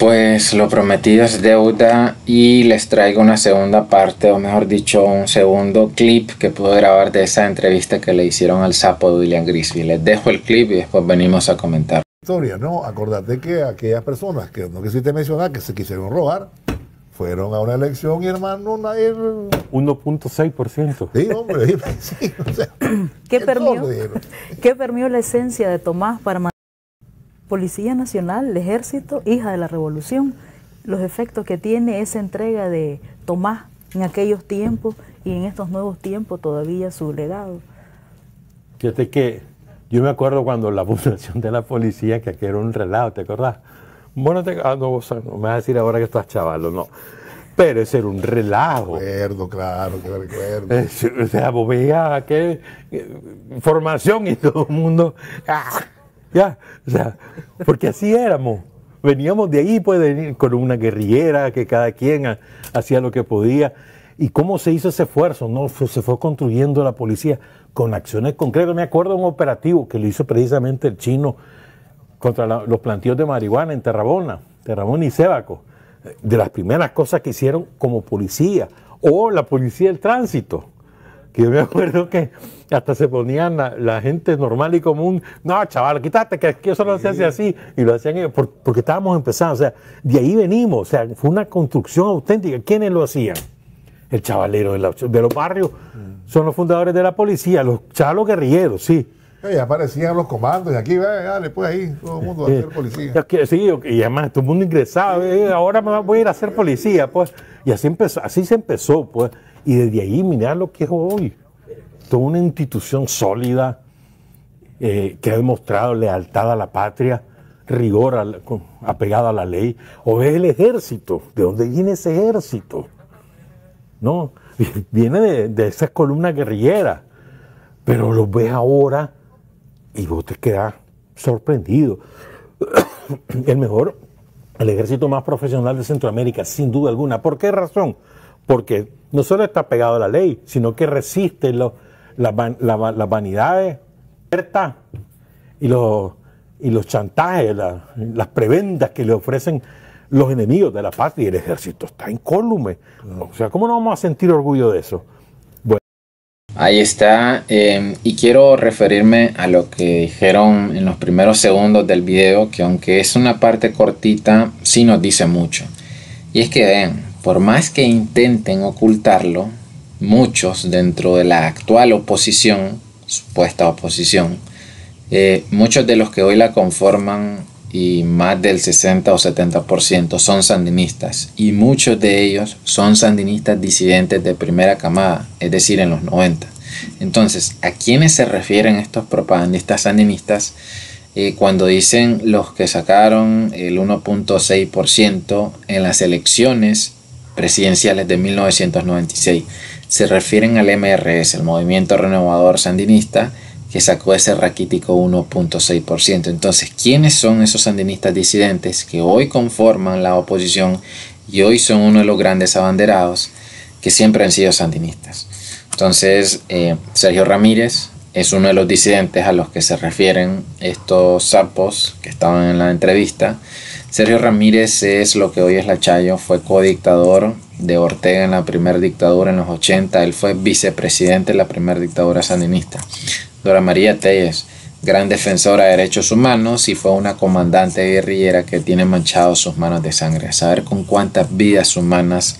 Pues lo prometido es deuda y les traigo una segunda parte, o mejor dicho, un segundo clip que pude grabar de esa entrevista que le hicieron al sapo de William Grisby. Les dejo el clip y después venimos a comentar. Historia, ¿no? Acordate que aquellas personas que no quisiste mencionar que se quisieron robar fueron a una elección y, hermano, nadie... 1.6%. Sí, hombre, sí, o sea, ¿Qué permió la esencia de Tomás para mantener Policía Nacional, el Ejército, hija de la Revolución? Los efectos que tiene esa entrega de Tomás en aquellos tiempos y en estos nuevos tiempos todavía su legado. Fíjate que yo me acuerdo cuando la fundación de la policía, que aquí era un relajo, ¿te acordás? Bueno, no me vas a decir ahora que estás chavalo, no. Pero ese era un relajo. Recuerdo, claro, que recuerdo. O sea, vos veías qué formación y todo el mundo... Ya, o sea, porque así éramos. Veníamos de ahí, pues, con una guerrillera que cada quien hacía lo que podía. ¿Y cómo se hizo ese esfuerzo? No, se fue construyendo la policía con acciones concretas. Me acuerdo de un operativo que lo hizo precisamente el chino contra los plantíos de marihuana en Terrabona y Sébaco. De las primeras cosas que hicieron como policía. O la policía del tránsito. Que yo me acuerdo que hasta se ponían la gente normal y común, no, chaval, quítate, que eso no se hace así, y lo hacían ellos, porque estábamos empezando, o sea, de ahí venimos, o sea, fue una construcción auténtica. ¿Quiénes lo hacían? El chavalero de los barrios, son los fundadores de la policía, los chavalos guerrilleros, sí. Y aparecían los comandos, y aquí, dale, pues ahí, todo el mundo va a ser policía. Sí, y además todo el mundo ingresaba, ahora me voy a ir a ser policía, pues, y así se empezó, pues. Y desde ahí, mirá lo que es hoy. Toda una institución sólida que ha demostrado lealtad a la patria, rigor apegado a la ley. O es el ejército. ¿De dónde viene ese ejército? No, viene de esas columnas guerrilleras. Pero los ves ahora y vos te quedas sorprendido. El ejército más profesional de Centroamérica, sin duda alguna. ¿Por qué razón? Porque no solo está pegado a la ley, sino que resiste las vanidades y los chantajes, las prebendas que le ofrecen los enemigos de la patria. Y el ejército está incólume. O sea, ¿cómo no vamos a sentir orgullo de eso? Bueno. Ahí está, y quiero referirme a lo que dijeron en los primeros segundos del video, que aunque es una parte cortita, sí nos dice mucho. Y es que vean, por más que intenten ocultarlo, muchos dentro de la actual oposición, supuesta oposición, muchos de los que hoy la conforman y más del 60 o 70% son sandinistas, y muchos de ellos son sandinistas disidentes de primera camada, es decir, en los 90. Entonces, ¿a quiénes se refieren estos propagandistas sandinistas cuando dicen los que sacaron el 1.6% en las elecciones presidenciales de 1996? Se refieren al MRS, el Movimiento Renovador Sandinista, que sacó ese raquítico 1.6%. Entonces, ¿quiénes son esos sandinistas disidentes que hoy conforman la oposición y hoy son uno de los grandes abanderados que siempre han sido sandinistas? Entonces, Sergio Ramírez es uno de los disidentes a los que se refieren estos sapos que estaban en la entrevista. Sergio Ramírez es lo que hoy es la Chayo, fue codictador de Ortega en la primera dictadura en los 80, él fue vicepresidente de la primera dictadura sandinista. Dora María Telles, gran defensora de derechos humanos y fue una comandante guerrillera que tiene manchado sus manos de sangre. A saber con cuántas vidas humanas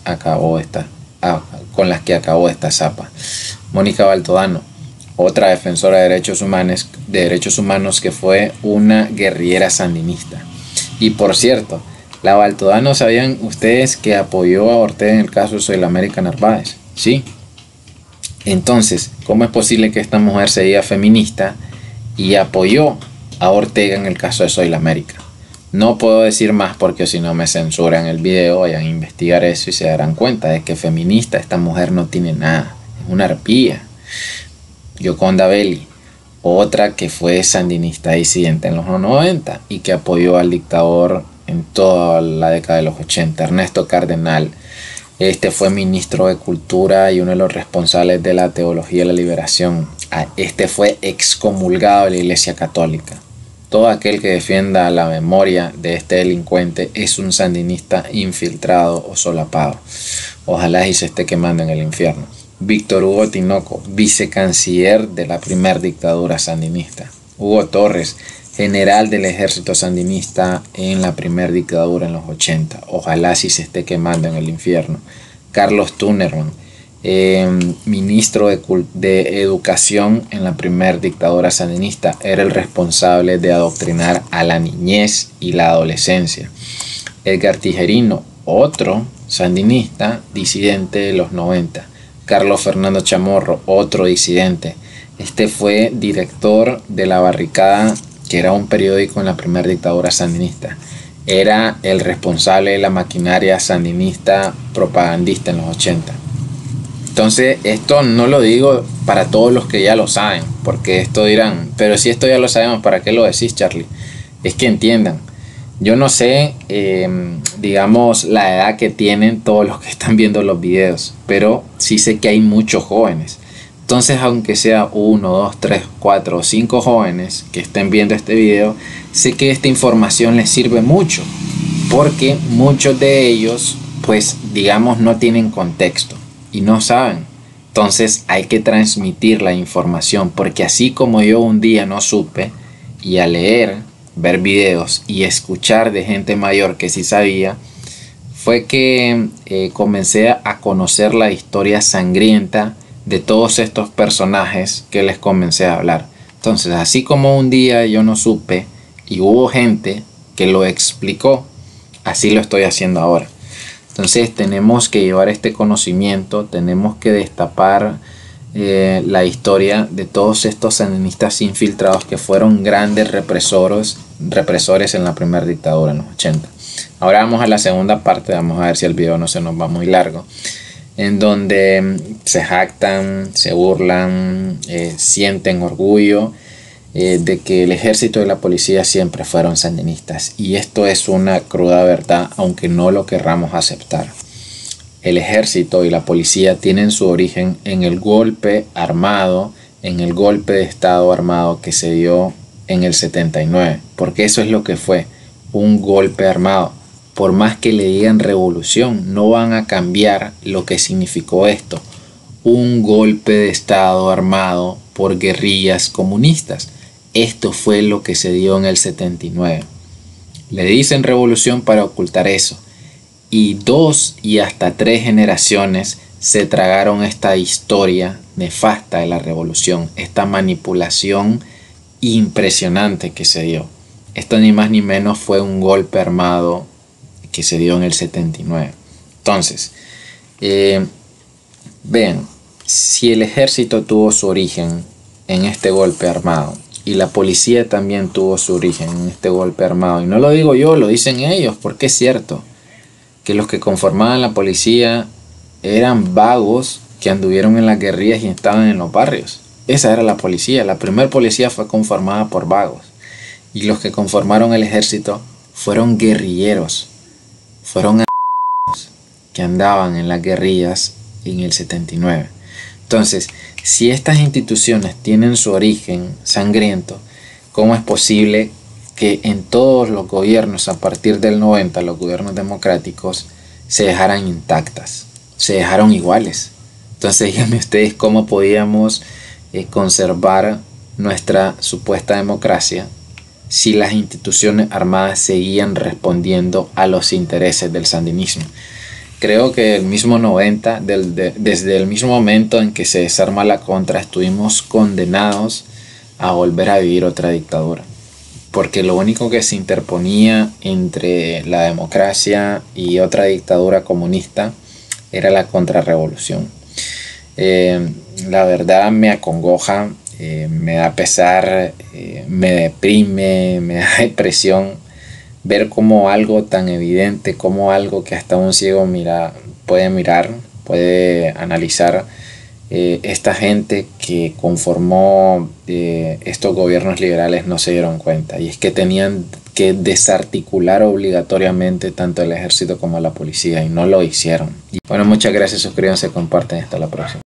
con las que acabó esta zapa. Mónica Baltodano, otra defensora de derechos humanos que fue una guerrillera sandinista. Y por cierto, la Baltodano, ¿sabían ustedes que apoyó a Ortega en el caso de Soy la América Narváez? Sí. Entonces, ¿cómo es posible que esta mujer se diga feminista y apoyó a Ortega en el caso de Soy la América? No puedo decir más porque si no me censuran el video, vayan a investigar eso y se darán cuenta de que feminista esta mujer no tiene nada. Es una arpía. Yoconda Belli, otra que fue sandinista disidente en los 90 y que apoyó al dictador en toda la década de los 80. Ernesto Cardenal, este fue ministro de Cultura y uno de los responsables de la Teología de la Liberación. Este fue excomulgado de la Iglesia Católica. Todo aquel que defienda la memoria de este delincuente es un sandinista infiltrado o solapado. Ojalá y se esté quemando en el infierno. Víctor Hugo Tinoco, vicecanciller de la primera dictadura sandinista. Hugo Torres, general del ejército sandinista en la primera dictadura en los 80. Ojalá si se esté quemando en el infierno. Carlos Tunerman, ministro de Educación en la primera dictadura sandinista. Era el responsable de adoctrinar a la niñez y la adolescencia. Edgar Tijerino, otro sandinista disidente de los 90. Carlos Fernando Chamorro, otro disidente. Este fue director de La Barricada, que era un periódico en la primera dictadura sandinista. Era el responsable de la maquinaria sandinista propagandista en los 80. Entonces, esto no lo digo para todos los que ya lo saben, porque esto dirán, pero si esto ya lo sabemos, ¿para qué lo decís, Charlie? Es que entiendan. Yo no sé, digamos, la edad que tienen todos los que están viendo los videos, pero sí sé que hay muchos jóvenes. Entonces, aunque sea 1, 2, 3, 4 o 5 jóvenes que estén viendo este video, sé que esta información les sirve mucho, porque muchos de ellos, pues, digamos, no tienen contexto y no saben. Entonces, hay que transmitir la información, porque así como yo un día no supe, y al leer, ver videos y escuchar de gente mayor que sí sabía, fue que comencé a conocer la historia sangrienta de todos estos personajes que les comencé a hablar. Entonces, así como un día yo no supe y hubo gente que lo explicó, así lo estoy haciendo ahora. Entonces tenemos que llevar este conocimiento, tenemos que destapar la historia de todos estos sandinistas infiltrados que fueron grandes represores en la primera dictadura en los 80. Ahora vamos a la segunda parte, vamos a ver si el video no se nos va muy largo, en donde se jactan, se burlan, sienten orgullo de que el ejército y la policía siempre fueron sandinistas. Y esto es una cruda verdad, aunque no lo querramos aceptar. El ejército y la policía tienen su origen en el golpe armado, en el golpe de estado armado que se dio en el 79, porque eso es lo que fue, un golpe armado. Por más que le digan revolución, no van a cambiar lo que significó esto, un golpe de estado armado por guerrillas comunistas. Esto fue lo que se dio en el 79. Le dicen revolución para ocultar eso. Y 2 y hasta 3 generaciones se tragaron esta historia nefasta de la revolución, esta manipulación impresionante que se dio. Esto ni más ni menos fue un golpe armado que se dio en el 79. Entonces, vean, si el ejército tuvo su origen en este golpe armado y la policía también tuvo su origen en este golpe armado, y no lo digo yo, lo dicen ellos, porque es cierto que los que conformaban la policía eran vagos que anduvieron en las guerrillas y estaban en los barrios. Esa era la policía. La primera policía fue conformada por vagos. Y los que conformaron el ejército fueron guerrilleros. Fueron que andaban en las guerrillas en el 79. Entonces, si estas instituciones tienen su origen sangriento, ¿cómo es posible que en todos los gobiernos a partir del 90, los gobiernos democráticos, se dejaran intactas, se dejaron iguales? Entonces díganme ustedes cómo podíamos conservar nuestra supuesta democracia si las instituciones armadas seguían respondiendo a los intereses del sandinismo. Creo que el mismo 90, desde el mismo momento en que se desarma la contra, estuvimos condenados a volver a vivir otra dictadura. Porque lo único que se interponía entre la democracia y otra dictadura comunista era la contrarrevolución. La verdad me acongoja, me da pesar, me deprime, me da depresión ver como algo tan evidente, como algo que hasta un ciego puede analizar, esta gente que conformó estos gobiernos liberales no se dieron cuenta, y es que tenían que desarticular obligatoriamente tanto el ejército como la policía, y no lo hicieron. Y bueno, muchas gracias, suscríbanse, comparten, hasta la próxima.